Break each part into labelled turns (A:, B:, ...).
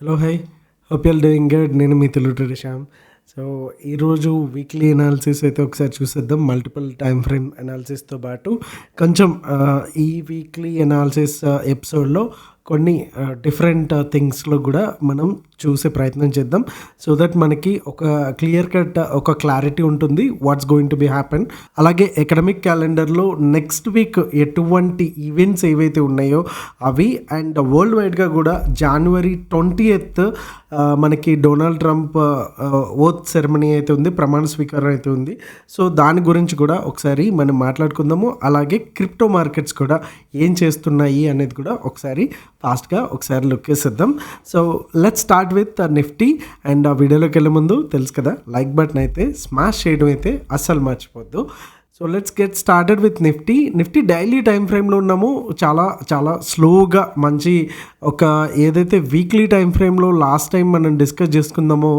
A: Hello hi, hope you'll doing good. నేను మీ Telugu Shyam. So ఈరోజు weekly analysis అయితే ఒకసారి చూసేద్దాం. మల్టిపుల్ టైమ్ ఫ్రేమ్ అనాలిసిస్తో పాటు కొంచెం ఈ వీక్లీ అనాలిసిస్ ఎపిసోడ్లో కొన్ని డిఫరెంట్ థింగ్స్లో కూడా మనం చూసే ప్రయత్నం చేద్దాం. సో దట్ మనకి ఒక క్లియర్ కట్ ఒక క్లారిటీ ఉంటుంది what's going to be happen. అలాగే ఎకడమిక్ క్యాలెండర్లో నెక్స్ట్ వీక్ ఎటువంటి ఈవెంట్స్ ఏవైతే ఉన్నాయో అవి, అండ్ వరల్డ్ వైడ్గా కూడా January 20th మనకి డొనాల్డ్ ట్రంప్ ఓత్ సెరమనీ అయితే ఉంది, ప్రమాణ స్వీకారం అయితే ఉంది. సో దాని గురించి కూడా ఒకసారి మనం మాట్లాడుకుందాము. అలాగే క్రిప్టో మార్కెట్స్ కూడా ఏం చేస్తున్నాయి అనేది కూడా ఒకసారి ఫాస్ట్గా ఒకసారి లుక్ వేసేద్దాం. So let's start with Nifty. And ఆ వీడియోలోకి వెళ్ళే ముందు తెలుసు కదా, లైక్ బటన్ అయితే స్మాష్ చేయడం అయితే అస్సలు మర్చిపోద్దు. So let's get started with Nifty daily time ఫ్రేమ్లో ఉన్నాము. చాలా చాలా స్లోగా మంచి ఒక ఏదైతే వీక్లీ టైం ఫ్రేమ్లో లాస్ట్ టైం మనం డిస్కస్ చేసుకుందామో,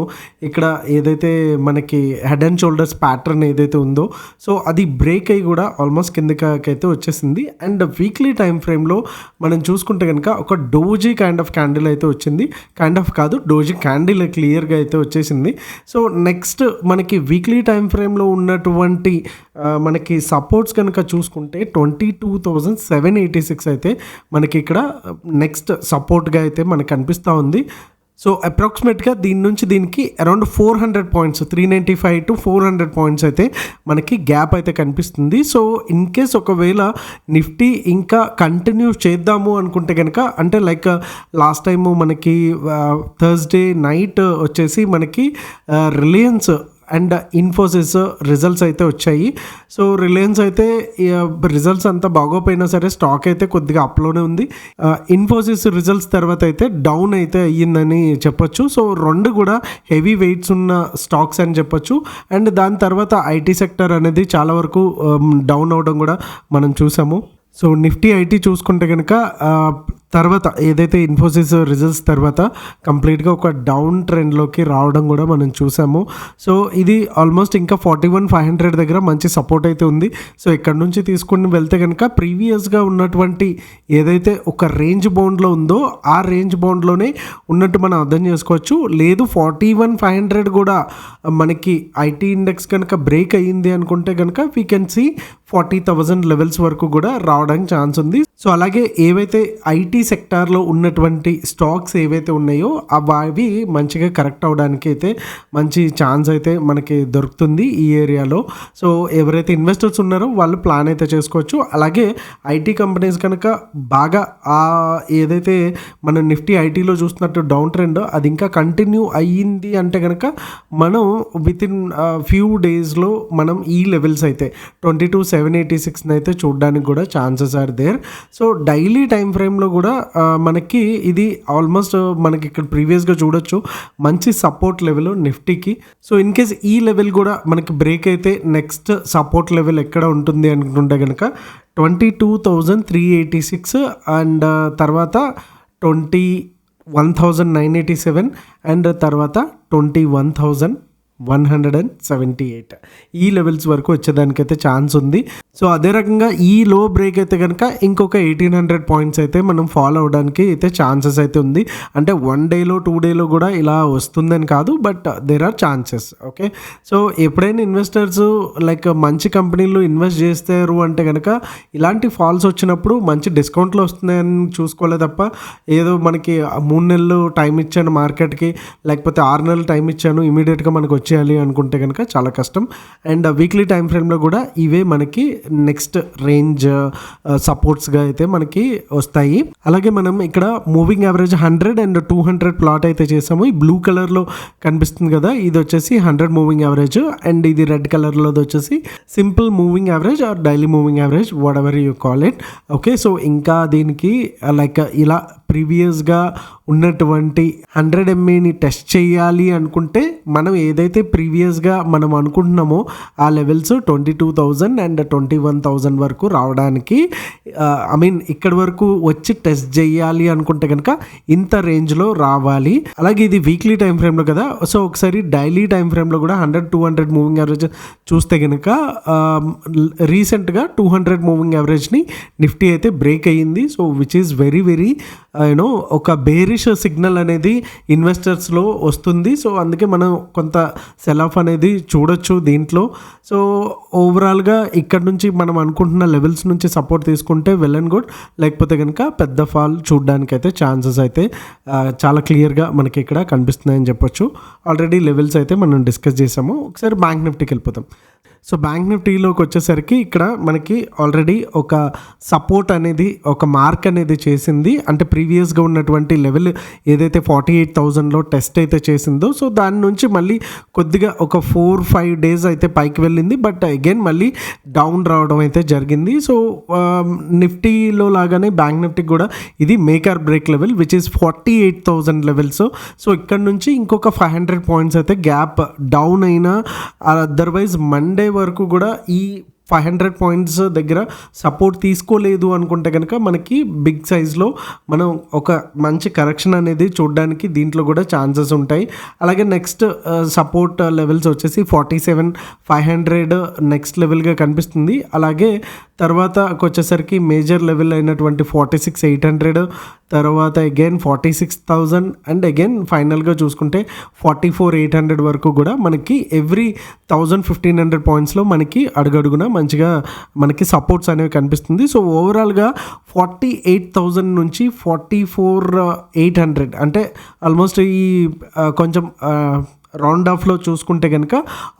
A: ఇక్కడ ఏదైతే మనకి హెడ్ అండ్ షోల్డర్స్ ప్యాటర్న్ ఏదైతే ఉందో, సో అది బ్రేక్ అయ్యి కూడా ఆల్మోస్ట్ కిందకైతే వచ్చేసింది. అండ్ వీక్లీ టైం ఫ్రేమ్లో మనం చూసుకుంటే కనుక ఒక డోజీ కైండ్ ఆఫ్ క్యాండిల్ అయితే వచ్చింది. కైండ్ ఆఫ్ కాదు, డోజీ క్యాండిల్ క్లియర్గా అయితే వచ్చేసింది. సో నెక్స్ట్ మనకి వీక్లీ టైం ఫ్రేమ్లో ఉన్నటువంటి మనకి సపోర్ట్స్ కనుక చూసుకుంటే 22,786 అయితే మనకి ఇక్కడ నెక్స్ట్ సపోర్ట్గా అయితే మనకు కనిపిస్తూ ఉంది. సో అప్రాక్సిమేట్గా దీని నుంచి దీనికి అరౌండ్ 400 పాయింట్స్, 395 to 400 పాయింట్స్ అయితే మనకి గ్యాప్ అయితే కనిపిస్తుంది. సో ఇన్ కేస్ ఒకవేళ నిఫ్టీ ఇంకా కంటిన్యూ చేద్దాము అనుకుంటే కనుక, అంటే లైక్ లాస్ట్ టైము మనకి థర్స్డే నైట్ వచ్చేసి మనకి రిలయన్స్ అండ్ ఇన్ఫోసిస్ రిజల్ట్స్ అయితే వచ్చాయి. సో రిలయన్స్ అయితే రిజల్ట్స్ అంతా బాగోపోయినా సరే స్టాక్ అయితే కొద్దిగా అప్లోనే ఉంది. ఇన్ఫోసిస్ రిజల్ట్స్ తర్వాత అయితే డౌన్ అయితే అయ్యిందని చెప్పొచ్చు. సో రెండు కూడా హెవీ వెయిట్స్ ఉన్న స్టాక్స్ అని చెప్పొచ్చు. అండ్ దాని తర్వాత ఐటీ సెక్టర్ అనేది చాలా వరకు డౌన్ అవడం కూడా మనం చూసాము. సో నిఫ్టీ ఐటీ చూసుకుంటే కనుక తర్వాత ఏదైతే ఇన్ఫోసిస్ రిజల్ట్స్ తర్వాత కంప్లీట్గా ఒక డౌన్ ట్రెండ్లోకి రావడం కూడా మనం చూసాము. సో ఇది ఆల్మోస్ట్ ఇంకా 41,500 దగ్గర మంచి సపోర్ట్ అయితే ఉంది. సో ఇక్కడ నుంచి తీసుకుని వెళ్తే కనుక ప్రీవియస్గా ఉన్నటువంటి ఏదైతే ఒక రేంజ్ బౌండ్లో ఉందో ఆ రేంజ్ బౌండ్లోనే ఉన్నట్టు మనం అర్థం చేసుకోవచ్చు. లేదు 41,500 కూడా మనకి ఐటీ ఇండెక్స్ కనుక బ్రేక్ అయ్యింది అనుకుంటే కనుక వీ కెన్ సీ 40,000 లెవెల్స్ వరకు కూడా రావడానికి ఛాన్స్ ఉంది. సో అలాగే ఏవైతే ఐటీ సెక్టార్లో ఉన్నటువంటి స్టాక్స్ ఏవైతే ఉన్నాయో అవి మంచిగా కరెక్ట్ అవడానికి అయితే మంచి ఛాన్స్ అయితే మనకి దొరుకుతుంది ఈ ఏరియాలో. సో ఎవరైతే ఇన్వెస్టర్స్ ఉన్నారో వాళ్ళు ప్లాన్ అయితే చేసుకోవచ్చు. అలాగే ఐటీ కంపెనీస్ కనుక బాగా ఏదైతే మనం నిఫ్టీ ఐటీలో చూస్తున్నట్టు డౌన్ ట్రెండ్ అది ఇంకా కంటిన్యూ అయ్యింది అంటే కనుక మనం విత్ ఇన్ ఫ్యూ డేస్లో మనం ఈ లెవెల్స్ అయితే 22,786 అయితే చూడడానికి కూడా chances are there. So daily time ఫ్రేమ్లో కూడా మనకి ఇది ఆల్మోస్ట్ మనకి ఇక్కడ ప్రీవియస్గా చూడొచ్చు మంచి సపోర్ట్ లెవెల్ నిఫ్టీకి. సో ఇన్ కేస్ ఈ లెవెల్ కూడా మనకి బ్రేక్ అయితే నెక్స్ట్ సపోర్ట్ లెవెల్ ఎక్కడ ఉంటుంది అనుకుంటే కనుక 22,386 అండ్ తర్వాత 21,987 అండ్ తర్వాత 21,178 ఈ లెవెల్స్ వరకు వచ్చేదానికైతే ఛాన్స్ ఉంది. సో అదే రకంగా ఈ లో బ్రేక్ అయితే కనుక ఇంకొక 1,800 పాయింట్స్ అయితే మనం ఫాలో అవడానికి అయితే ఛాన్సెస్ అయితే ఉంది. అంటే 1 డేలో 2 డేలో కూడా ఇలా వస్తుందని కాదు, but there are chances. Okay, so ఎప్పుడైనా ఇన్వెస్టర్స్ లైక్ మంచి కంపెనీల్లో ఇన్వెస్ట్ చేస్తారు అంటే కనుక ఇలాంటి ఫాల్స్ వచ్చినప్పుడు మంచి డిస్కౌంట్లు వస్తున్నాయని చూసుకోలే తప్ప ఏదో మనకి 3 నెలలు టైం ఇచ్చాను మార్కెట్కి, లేకపోతే 6 నెలలు టైం ఇచ్చాను ఇమీడియట్గా మనకు వచ్చేయాలి అనుకుంటే కనుక చాలా కష్టం. అండ్ వీక్లీ టైం ఫ్రేమ్లో కూడా ఇవే మనకి నెక్స్ట్ రేంజ్ సపోర్ట్స్గా అయితే మనకి వస్తాయి. అలాగే మనం ఇక్కడ మూవింగ్ యావరేజ్ 100 అండ్ 200 ప్లాట్ అయితే చేసాము. ఈ బ్లూ కలర్లో కనిపిస్తుంది కదా, ఇది వచ్చేసి 100 మూవింగ్ యావరేజ్, అండ్ ఇది రెడ్ కలర్లో వచ్చేసి simple moving average are daily moving average, what ever you call it. Okay, so ఇంకా దీనికి లైక్ ఇలా ప్రీవియస్గా ఉన్నటువంటి 100 MAని టెస్ట్ చేయాలి అనుకుంటే మనం ఏదైతే ప్రీవియస్గా మనం అనుకుంటున్నామో ఆ లెవెల్స్ 22,000 అండ్ 21,000 వరకు రావడానికి ఇక్కడ వరకు వచ్చి టెస్ట్ చేయాలి అనుకుంటే కనుక ఇంత రేంజ్లో రావాలి. అలాగే ఇది వీక్లీ టైం ఫ్రేమ్లో కదా, సో ఒకసారి డైలీ టైం ఫ్రేమ్లో కూడా 100, 200 మూవింగ్ యావరేజ్ చూస్తే కనుక రీసెంట్గా 200 మూవింగ్ యావరేజ్ని నిఫ్టీ అయితే బ్రేక్ అయ్యింది. So which is very very you know ఒక బేరిష్ సిగ్నల్ అనేది ఇన్వెస్టర్స్లో వస్తుంది. సో అందుకే మనం కొంత సెల్ ఆఫ్ అనేది చూడొచ్చు దీంట్లో. సో ఓవరాల్గా ఇక్కడ నుంచి మనం అనుకుంటున్న లెవెల్స్ నుంచి సపోర్ట్ తీసుకుంటే వెల్ అండ్ గుడ్, లేకపోతే కనుక పెద్ద ఫాల్ చూడడానికి అయితే ఛాన్సెస్ అయితే చాలా క్లియర్గా మనకి ఇక్కడ కనిపిస్తున్నాయని చెప్పొచ్చు. ఆల్రెడీ లెవెల్స్ అయితే మనం డిస్కస్ చేసాము. ఒకసారి బ్యాంక్ నిఫ్టీకి వెళ్ళిపోతాం. సో బ్యాంక్ నిఫ్టీలోకి వచ్చేసరికి ఇక్కడ మనకి ఆల్రెడీ ఒక సపోర్ట్ అనేది, ఒక మార్క్ అనేది చేసింది. అంటే ప్రీవియస్గా ఉన్నటువంటి లెవెల్ ఏదైతే 48,000లో టెస్ట్ అయితే చేసిందో, సో దాని నుంచి మళ్ళీ కొద్దిగా ఒక 4-5 డేస్ అయితే పైకి వెళ్ళింది. బట్ అగైన్ మళ్ళీ డౌన్ రావడం అయితే జరిగింది. సో నిఫ్టీలో లాగానే బ్యాంక్ నిఫ్టీకి కూడా ఇది make or break level which is 48,000 levels. So ఇక్కడ నుంచి ఇంకొక 500 పాయింట్స్ అయితే గ్యాప్ డౌన్ అయినా, అదర్వైజ్ మండే వరకు కూడా ఈ 500 పాయింట్స్ దగ్గర సపోర్ట్ తీసుకోలేదు అనుకుంటే కనుక మనకి బిగ్ సైజ్లో మనం ఒక మంచి కరెక్షన్ అనేది చూడడానికి దీంట్లో కూడా ఛాన్సెస్ ఉంటాయి. అలాగే నెక్స్ట్ సపోర్ట్ లెవెల్స్ వచ్చేసి 47,500 నెక్స్ట్ లెవెల్గా కనిపిస్తుంది. అలాగే తర్వాత వచ్చేసరికి మేజర్ లెవెల్ అయినటువంటి 46,800, తర్వాత అగైన్ 46,000 అండ్ అగైన్ ఫైనల్గా చూసుకుంటే 44,800 వరకు కూడా మనకి ఎవ్రీ 1,000-1,500 పాయింట్స్లో మనకి అడుగడుగున మంచిగా మనకి సపోర్ట్స్ అనేవి కనిపిస్తుంది. సో ఓవరాల్గా 48,000 నుంచి 44,800 అంటే ఆల్మోస్ట్ ఈ కొంచెం రౌండ్ ఆఫ్లో చూసుకుంటే కనుక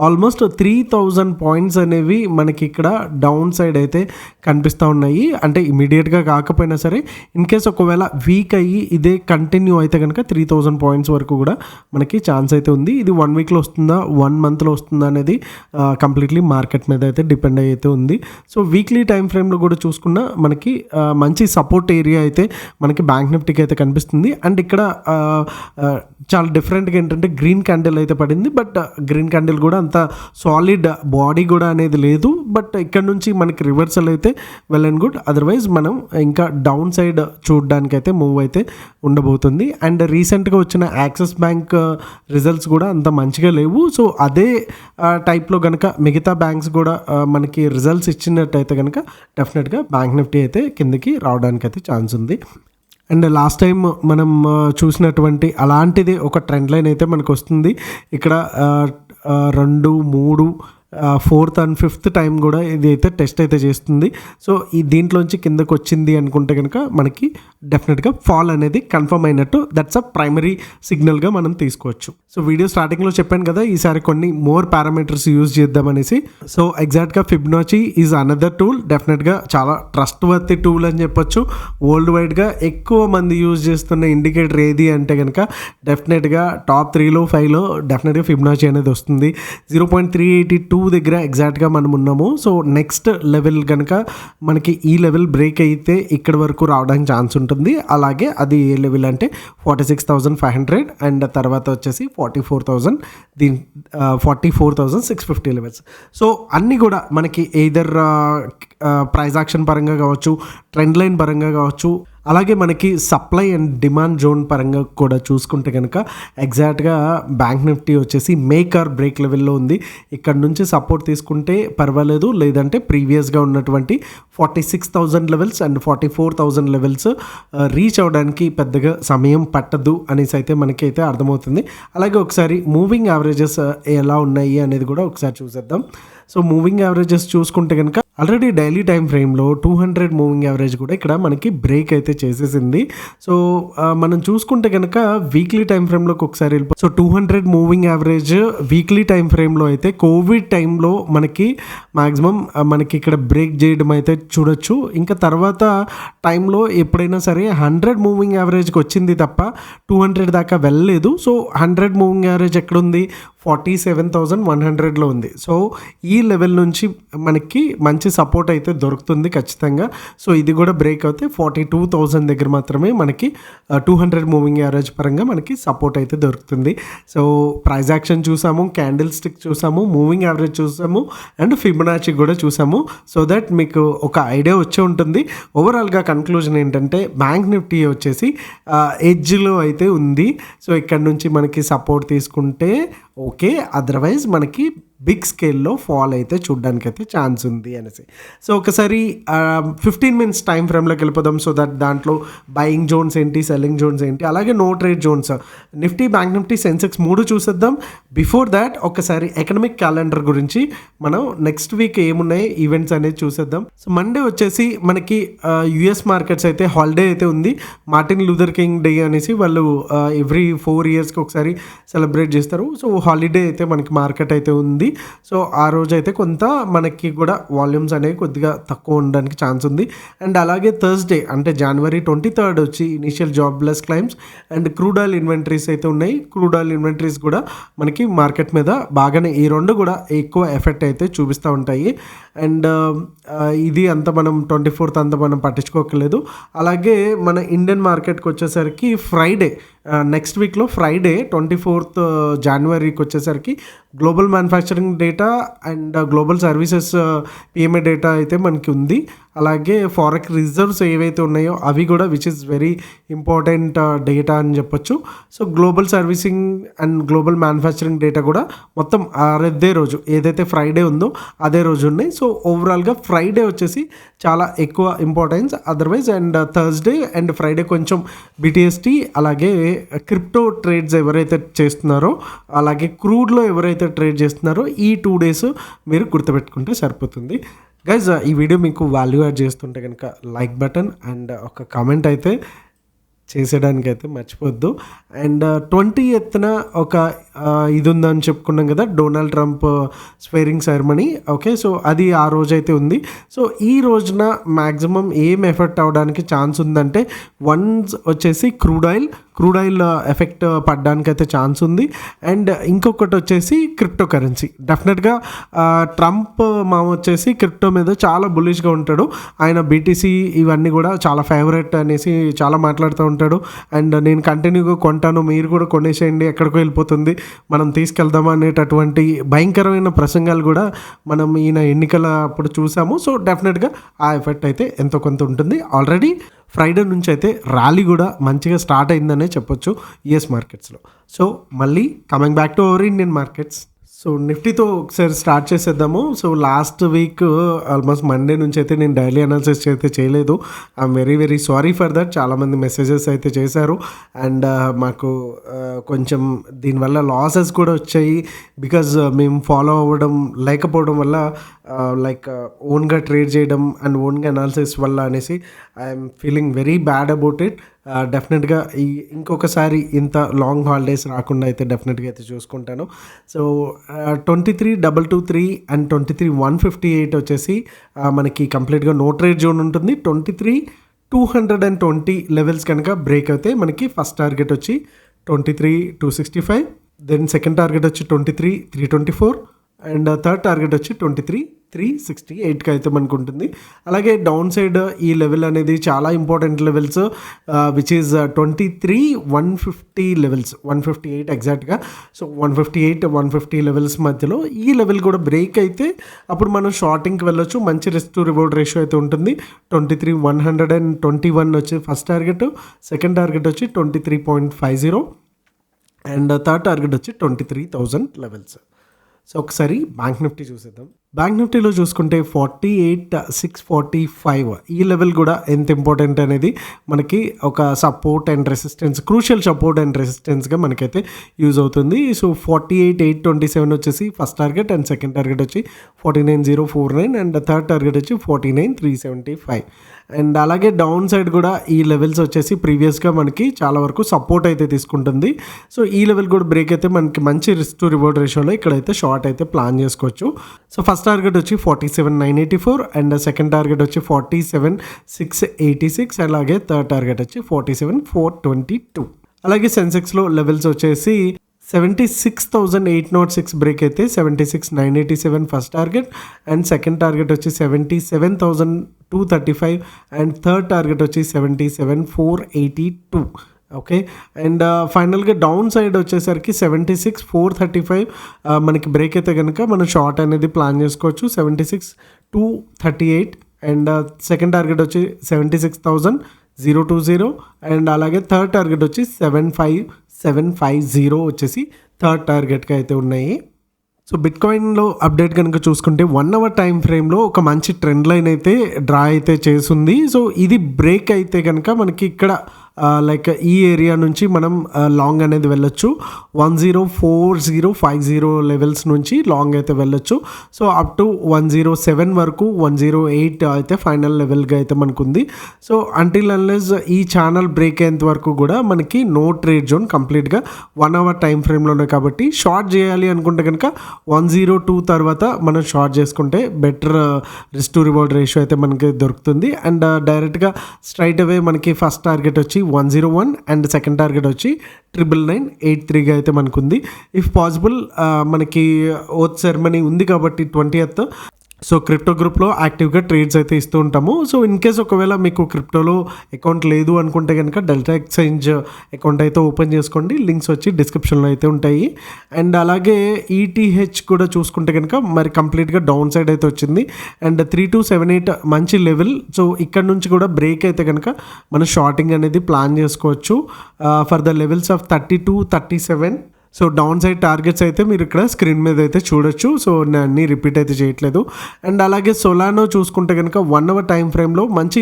A: ఆల్మోస్ట్ 3,000 పాయింట్స్ అనేవి మనకి ఇక్కడ డౌన్ సైడ్ అయితే కనిపిస్తూ ఉన్నాయి. అంటే ఇమీడియట్గా కాకపోయినా సరే ఇన్ కేస్ ఒకవేళ వీక్ అయ్యి ఇదే కంటిన్యూ అయితే కనుక 3,000 పాయింట్స్ వరకు కూడా మనకి ఛాన్స్ అయితే ఉంది. ఇది 1 వీక్లో వస్తుందా 1 మంత్లో వస్తుందా అనేది కంప్లీట్లీ మార్కెట్ మీద అయితే డిపెండ్ అయితే ఉంది. సో వీక్లీ టైం ఫ్రేమ్లో కూడా చూసుకున్నా మనకి మంచి సపోర్ట్ ఏరియా అయితే మనకి బ్యాంక్ నిఫ్టీకి అయితే కనిపిస్తుంది. అండ్ ఇక్కడ చాలా డిఫరెంట్గా ఏంటంటే గ్రీన్ క్యాండిల్ అయితే పడింది. బట్ గ్రీన్ క్యాండిల్ కూడా అంత సాలిడ్ బాడీ కూడా అనేది లేదు. బట్ ఇక్కడ నుంచి మనకి రివర్సల్ అయితే వెల్ అండ్ గుడ్, అదర్వైజ్ మనం ఇంకా డౌన్ సైడ్ చూడడానికి అయితే మూవ్ అయితే ఉండబోతుంది. అండ్ రీసెంట్గా వచ్చిన యాక్సిస్ బ్యాంక్ రిజల్ట్స్ కూడా అంత మంచిగా లేవు. సో అదే టైప్లో కనుక మిగతా బ్యాంక్స్ కూడా మనకి రిజల్ట్స్ ఇచ్చినట్టయితే కనుక డెఫినెట్గా బ్యాంక్ నిఫ్టీ అయితే కిందకి రావడానికి అయితే ఛాన్స్ ఉంది. అండ్ లాస్ట్ టైం మనం చూసినటువంటి అలాంటిది ఒక ట్రెండ్ లైన్ అయితే మనకు వస్తుంది. ఇక్కడ 2, 3, 4th and 5th టైం కూడా ఇది అయితే టెస్ట్ అయితే చేస్తుంది. సో ఈ దీంట్లోంచి కిందకు వచ్చింది అనుకుంటే కనుక మనకి డెఫినెట్గా ఫాల్ అనేది కన్ఫర్మ్ అయినట్టు. దట్స్ అ ప్రైమరీ సిగ్నల్గా మనం తీసుకోవచ్చు. సో వీడియో స్టార్టింగ్లో చెప్పాను కదా, ఈసారి కొన్ని మోర్ పారామీటర్స్ యూజ్ చేద్దామనేసి. సో ఎగ్జాక్ట్గా ఫిబొనాచి ఈజ్ అనదర్ టూల్. డెఫినెట్గా చాలా ట్రస్ట్ వర్తి టూల్ అని చెప్పొచ్చు. వరల్డ్ వైడ్గా ఎక్కువ మంది యూజ్ చేస్తున్న ఇండికేటర్ ఏది అంటే కనుక డెఫినెట్గా టాప్ 3లో 5లో డెఫినెట్గా ఫిబొనాచి అనేది వస్తుంది. 0.382 దగ్గర ఎగ్జాక్ట్గా మనం ఉన్నాము. సో నెక్స్ట్ లెవెల్ కనుక మనకి ఈ లెవెల్ బ్రేక్ అయితే ఇక్కడ వరకు రావడానికి ఛాన్స్ ఉంటుంది. అలాగే అది ఏ లెవెల్ అంటే 46,500 అండ్ తర్వాత వచ్చేసి 44,000, 44,650 లెవెల్స్. సో అన్నీ కూడా మనకి ఎయిదర్ ప్రైస్ యాక్షన్ పరంగా కావచ్చు, ట్రెండ్ లైన్ పరంగా కావచ్చు, అలాగే మనకి సప్లై అండ్ డిమాండ్ జోన్ పరంగా కూడా చూసుకుంటే కనుక ఎగ్జాక్ట్గా బ్యాంక్ నిఫ్టీ వచ్చేసి మేక్ ఆర్ బ్రేక్ లెవెల్లో ఉంది. ఇక్కడ నుంచి సపోర్ట్ తీసుకుంటే పర్వాలేదు, లేదంటే ప్రీవియస్గా ఉన్నటువంటి 46,000 లెవెల్స్ అండ్ 44,000 లెవెల్స్ రీచ్ అవ్వడానికి పెద్దగా సమయం పట్టదు అనేసి అయితే మనకి అయితే అర్థమవుతుంది. అలాగే ఒకసారి మూవింగ్ యావరేజెస్ ఎలా ఉన్నాయి అనేది కూడా ఒకసారి చూసేద్దాం. సో మూవింగ్ యావరేజెస్ చూసుకుంటే కనుక ఆల్రెడీ డైలీ టైం ఫ్రేమ్లో 200 మూవింగ్ యావరేజ్ కూడా ఇక్కడ మనకి బ్రేక్ అయితే చేసేసింది. సో మనం చూసుకుంటే కనుక వీక్లీ టైం ఫ్రేమ్లోకి ఒకసారి వెళ్ళిపో. So 200 moving average weekly time ఫ్రేమ్లో అయితే కోవిడ్ టైంలో మనకి మ్యాక్సిమం మనకి ఇక్కడ బ్రేక్ చేయడం అయితే చూడొచ్చు. ఇంకా తర్వాత టైంలో ఎప్పుడైనా సరే 100 మూవింగ్ యావరేజ్కి వచ్చింది తప్ప 200 దాకా వెళ్ళలేదు. సో 100 మూవింగ్ యావరేజ్ ఎక్కడుంది, 47,100లో ఉంది. సో ఈ లెవెల్ నుంచి మనకి మంచి సపోర్ట్ అయితే దొరుకుతుంది ఖచ్చితంగా. సో ఇది కూడా బ్రేక్ అవుతే 42,000 దగ్గర మాత్రమే మనకి 200 మూవింగ్ యావరేజ్ పరంగా మనకి సపోర్ట్ అయితే దొరుకుతుంది. సో ప్రైస్ యాక్షన్ చూసాము, క్యాండిల్ స్టిక్ చూసాము, మూవింగ్ యావరేజ్ చూసాము అండ్ ఫిబొనాచి కూడా చూసాము. సో దట్ మీకు ఒక ఐడియా వచ్చే ఉంటుంది. ఓవరాల్గా కన్క్లూజన్ ఏంటంటే బ్యాంక్ నిఫ్టీ వచ్చేసి ఎడ్జ్లో అయితే ఉంది. సో ఇక్కడ నుంచి మనకి సపోర్ట్ తీసుకుంటే ఓకే, అదర్వైజ్ మనకి బిగ్ స్కేల్లో ఫాల్ అయితే చూడడానికైతే ఛాన్స్ ఉంది అనేసి. సో ఒకసారి 15 మినిట్స్ టైం ఫ్రేమ్లోకి వెళ్ళిపోదాం. సో దట్ దాంట్లో బయింగ్ జోన్స్ ఏంటి, సెల్లింగ్ జోన్స్ ఏంటి, అలాగే no trade zones, Nifty, bank Nifty, Sensex 3 చూసేద్దాం. బిఫోర్ దాట్ ఒకసారి ఎకనామిక్ క్యాలెండర్ గురించి మనం నెక్స్ట్ వీక్ ఏమున్నాయి ఈవెంట్స్ అనేది చూసేద్దాం. సో మండే వచ్చేసి మనకి యుఎస్ మార్కెట్స్ అయితే హాలిడే అయితే ఉంది. మార్టిన్ లూథర్ కింగ్ డే అనేసి వాళ్ళు ఎవ్రీ 4 ఇయర్స్కి ఒకసారి సెలబ్రేట్ చేస్తారు. సో హాలిడే అయితే మనకి మార్కెట్ అయితే ఉంది. సో ఆ రోజు అయితే కొంత మనకి కూడా వాల్యూమ్స్ అనేవి కొద్దిగా తక్కువ ఉండడానికి ఛాన్స్ ఉంది. అండ్ అలాగే థర్స్డే అంటే January 23 వచ్చి initial jobless claims and crude oil inventories అయితే ఉన్నాయి. క్రూడ్ ఆయిల్ ఇన్వెంటరీస్ కూడా మనకి మార్కెట్ మీద బాగానే ఈ రెండు కూడా ఎక్కువ ఎఫెక్ట్ అయితే చూపిస్తూ ఉంటాయి. అండ్ ఇది అంతా మనం 24th అంతా మనం పట్టించుకోకలేదు. అలాగే మన ఇండియన్ మార్కెట్కి వచ్చేసరికి ఫ్రైడే, నెక్స్ట్ వీక్లో ఫ్రైడే 24th Januaryకి వచ్చేసరికి global manufacturing data and global services PMA data అయితే మనకి ఉంది. అలాగే ఫారెక్స్ రిజర్వ్స్ ఏవైతే ఉన్నాయో అవి కూడా which is very important data అని చెప్పొచ్చు. So global servicing and global manufacturing data కూడా మొత్తం అదే రోజు ఏదైతే ఫ్రైడే ఉందో అదే రోజు ఉన్నాయి. సో ఓవరాల్గా ఫ్రైడే వచ్చేసి చాలా ఎక్కువ importance. Otherwise and Thursday and Friday కొంచెం బిటిఎస్టీ, అలాగే క్రిప్టో ట్రేడ్స్ ఎవరైతే చేస్తున్నారో, అలాగే క్రూడ్లో ఎవరైతే ట్రేడ్ చేస్తున్నారో ఈ 2 days మీరు గుర్తుపెట్టుకుంటే సరిపోతుంది. గైజ్ ఈ వీడియో మీకు వాల్యూ యాడ్ చేస్తుంటే కనుక లైక్ బటన్ అండ్ ఒక కామెంట్ అయితే చేసేయడానికి అయితే మర్చిపోద్దు. అండ్ 20th ఒక ఇది ఉందని చెప్పుకున్నాం కదా, Donald Trump స్వేరింగ్ ceremony. Okay, so అది ఆ రోజైతే ఉంది. సో ఈ రోజున మ్యాక్సిమం ఏం ఎఫెక్ట్ అవ్వడానికి ఛాన్స్ ఉందంటే వన్స్ వచ్చేసి క్రూడ్ ఆయిల్ ఎఫెక్ట్ పడడానికి అయితే ఛాన్స్ ఉంది. అండ్ ఇంకొకటి వచ్చేసి క్రిప్టో కరెన్సీ. డెఫినెట్గా ట్రంప్ వచ్చేసి క్రిప్టో మీద చాలా బులిష్గా ఉంటాడు. ఆయన బీటీసీ ఇవన్నీ కూడా చాలా ఫేవరెట్ అనేసి చాలా మాట్లాడుతూ ఉంటాడు. అండ్ నేను కంటిన్యూగా కొంటాను, మీరు కూడా కొనేసేయండి, ఎక్కడికో వెళ్ళిపోతుంది, మనం తీసుకెళ్దామా అనేటటువంటి భయంకరమైన ప్రసంగాలు కూడా మనం ఈయన ఎన్నికల అప్పుడు చూసాము. సో డెఫినెట్గా ఆ ఎఫెక్ట్ అయితే ఎంతో కొంత ఉంటుంది. ఆల్రెడీ ఫ్రైడే నుంచి అయితే ర్యాలీ కూడా మంచిగా స్టార్ట్ అయిందనే చెప్పొచ్చు యుఎస్ మార్కెట్స్లో. సో మళ్ళీ coming back to our Indian markets. So నిఫ్టీతో ఒకసారి స్టార్ట్ చేసేద్దాము. So last week almost Monday నుంచి అయితే నేను డైలీ అనాలిసిస్ అయితే చేయలేదు. I'm very sorry for that. చాలామంది మెసేజెస్ అయితే చేశారు అండ్ మాకు కొంచెం దీనివల్ల లాసెస్ కూడా వచ్చాయి. బికాజ్ మేము ఫాలో అవ్వడం లేకపోవడం వల్ల, లైక్ ఓన్గా ట్రేడ్ చేయడం అండ్ ఓన్గా అనాలిసిస్ వల్ల అనేసి I'm feeling very bad about it. డెఫినెట్గా ఇంకొకసారి ఇంత లాంగ్ హాలిడేస్ రాకుండా అయితే డెఫినెట్గా అయితే చూసుకుంటాను. సో 23,223 అండ్ 23,158 వచ్చేసి మనకి కంప్లీట్గా నో ట్రేడ్ జోన్ ఉంటుంది. 23,220 లెవెల్స్ కనుక బ్రేక్ అయితే మనకి ఫస్ట్ టార్గెట్ వచ్చి 23,265, దెన్ సెకండ్ టార్గెట్ వచ్చి 23,324 అండ్ థర్డ్ టార్గెట్ వచ్చి 23,368కి అయితే మనకు ఉంటుంది. అలాగే డౌన్ సైడ్ ఈ లెవెల్ అనేది చాలా important levels which is 23,150 levels, 158 ఎగ్జాక్ట్గా. సో 158-150 లెవెల్స్ మధ్యలో ఈ లెవెల్ కూడా బ్రేక్ అయితే అప్పుడు మనం షార్టింగ్కి వెళ్ళొచ్చు. మంచి రిస్క్ టు రివార్డ్ రేషియో అయితే ఉంటుంది. 23,121 వచ్చి ఫస్ట్ టార్గెట్, సెకండ్ టార్గెట్ వచ్చి 23.50 అండ్ థర్డ్ టార్గెట్ వచ్చి 23,000 లెవెల్స్. సో ఒకసారి బ్యాంక్ నిఫ్టీ చూసేద్దాం. బ్యాంక్ నిఫ్టీలో చూసుకుంటే 48,645 ఈ లెవెల్ కూడా ఎంత ఇంపార్టెంట్ అనేది మనకి ఒక support and resistance, crucial support and రెసిస్టెన్స్గా మనకైతే యూజ్ అవుతుంది. సో 48,827 వచ్చేసి first target and second target వచ్చి 49,049 అండ్ థర్డ్ టార్గెట్ వచ్చి 49,375. అండ్ అలాగే డౌన్ సైడ్ కూడా ఈ లెవెల్స్ వచ్చేసి ప్రీవియస్గా మనకి చాలా వరకు సపోర్ట్ అయితే తీసుకుంటుంది. సో ఈ లెవెల్ కూడా బ్రేక్ అయితే మనకి మంచి రిస్క్ టు రివార్డ్ రేషియోలో ఇక్కడైతే షార్ట్ అయితే ప్లాన్ చేసుకోవచ్చు. సో ఫస్ట్ టార్గెట్ వచ్చి 47,984 అండ్ సెకండ్ టార్గెట్ వచ్చి 47,686 అలాగే థర్డ్ టార్గెట్ వచ్చి 47,422. అలాగే సెన్సెక్స్లో లెవెల్స్ వచ్చేసి 76,806 బ్రేక్ అయితే 76,987 first target and second target వచ్చి 77,235 అండ్ థర్డ్ టార్గెట్ వచ్చి 77,482. ఓకే, అండ్ ఫైనల్గా డౌన్ సైడ్ వచ్చేసరికి 76,435 మనకి బ్రేక్ అయితే కనుక మనం షార్ట్ అనేది ప్లాన్ చేసుకోవచ్చు. 76,238 అండ్ సెకండ్ టార్గెట్ వచ్చి 76,020 అండ్ అలాగే థర్డ్ టార్గెట్ వచ్చి 75,750 వచ్చేసి థర్డ్ టార్గెట్గా అయితే ఉన్నాయి. సో బిట్కాయిన్లో అప్డేట్ కనుక చూసుకుంటే 1 అవర్ టైం ఫ్రేమ్లో ఒక మంచి ట్రెండ్ లైన్ అయితే డ్రా అయితే చేస్తుంది. సో ఇది బ్రేక్ అయితే కనుక మనకి ఇక్కడ లైక్ ఈ ఏరియా నుంచి మనం లాంగ్ అనేది వెళ్ళొచ్చు. 104,050 లెవెల్స్ నుంచి లాంగ్ అయితే వెళ్ళొచ్చు. సో అప్ టు 107 వరకు 108 అయితే ఫైనల్ లెవెల్గా అయితే మనకు ఉంది. సో అంటిల్ అన్లెస్ ఈ ఛానల్ బ్రేక్ అయ్యేంత వరకు కూడా మనకి నో ట్రేడ్ జోన్ కంప్లీట్గా 1 అవర్ టైం ఫ్రేమ్లోనే. కాబట్టి షార్ట్ చేయాలి అనుకుంటే కనుక 102 తర్వాత మనం షార్ట్ చేసుకుంటే better risk to reward ratio అయితే మనకి దొరుకుతుంది. అండ్ డైరెక్ట్గా స్ట్రైట్ అవే మనకి ఫస్ట్ టార్గెట్ వచ్చి 101 అండ్ సెకండ్ టార్గెట్ వచ్చి 99983గా అయితే మనకు ఉంది. ఇఫ్ పాసిబుల్ మనకి ఓత్ సెరమనీ ఉంది కాబట్టి 20th. సో క్రిప్టో గ్రూప్లో యాక్టివ్గా ట్రేడ్స్ అయితే ఇస్తూ ఉంటాము. సో ఇన్ కేస్ ఒకవేళ మీకు క్రిప్టోలో అకౌంట్ లేదు అనుకుంటే కనుక డెల్టా ఎక్స్చేంజ్ అకౌంట్ అయితే ఓపెన్ చేసుకోండి. లింక్స్ వచ్చి డిస్క్రిప్షన్లో అయితే ఉంటాయి. అండ్ అలాగే ఈటీహెచ్ కూడా చూసుకుంటే కనుక మరి కంప్లీట్గా డౌన్ సైడ్ అయితే వచ్చింది. అండ్ 3278 మంచి లెవెల్. సో ఇక్కడ నుంచి కూడా బ్రేక్ అయితే కనుక మనం షార్టింగ్ అనేది ప్లాన్ చేసుకోవచ్చు for the levels of 32, 37. So down side targets అయితే మీరు ఇక్కడ స్క్రీన్ మీద అయితే చూడొచ్చు. సో నేను అన్నీ రిపీట్ అయితే చేయట్లేదు. అండ్ అలాగే సొలానో చూసుకుంటే కనుక 1 అవర్ టైం ఫ్రేమ్లో మంచి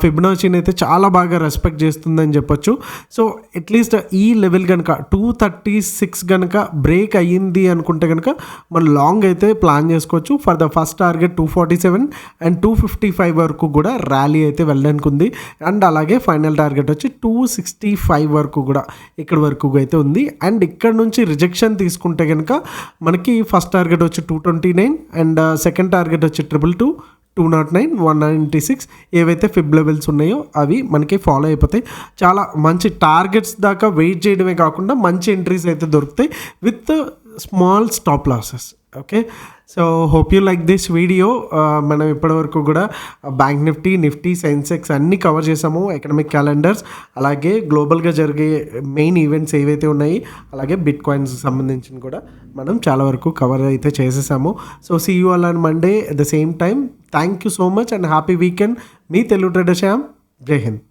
A: ఫిబొనాచీని అయితే చాలా బాగా రెస్పెక్ట్ చేస్తుందని చెప్పొచ్చు. సో అట్లీస్ట్ ఈ లెవెల్ కనుక 236 కనుక బ్రేక్ అయ్యింది అనుకుంటే కనుక మనం లాంగ్ అయితే ప్లాన్ చేసుకోవచ్చు. For the first target 247 and 255 వరకు కూడా ర్యాలీ అయితే వెళ్ళడానికి ఉంది. అండ్ అలాగే ఫైనల్ టార్గెట్ వచ్చి 265 వరకు కూడా ఇక్కడ వరకు అయితే ఉంది. అండ్ ఇక్కడ నుంచి రిజెక్షన్ తీసుకుంటే కనుక మనకి ఫస్ట్ టార్గెట్ వచ్చి 229 అండ్ సెకండ్ టార్గెట్ వచ్చి 222, 209, 196 ఏవైతే ఫిబ్ లెవెల్స్ ఉన్నాయో అవి మనకి ఫాలో అయిపోతాయి. చాలా మంచి టార్గెట్స్ దాకా వెయిట్ చేయడమే కాకుండా మంచి ఎంట్రీస్ అయితే దొరుకుతాయి with small stop losses. Okay, so hope you like this video. మనం ఇప్పటివరకు కూడా బ్యాంక్ నిఫ్టీ, సెన్సెక్స్ అన్నీ కవర్ చేసాము. ఎకనామిక్ క్యాలెండర్స్, అలాగే గ్లోబల్గా జరిగే మెయిన్ ఈవెంట్స్ ఏవైతే ఉన్నాయి, అలాగే బిట్ కాయిన్స్ సంబంధించిన కూడా మనం చాలా వరకు కవర్ అయితే చేసేసాము. So see you all on Monday at the same time. Thank you so much and happy weekend. మీ తెలుగు ట్రేడర్ శ్యామ్. జై హింద్.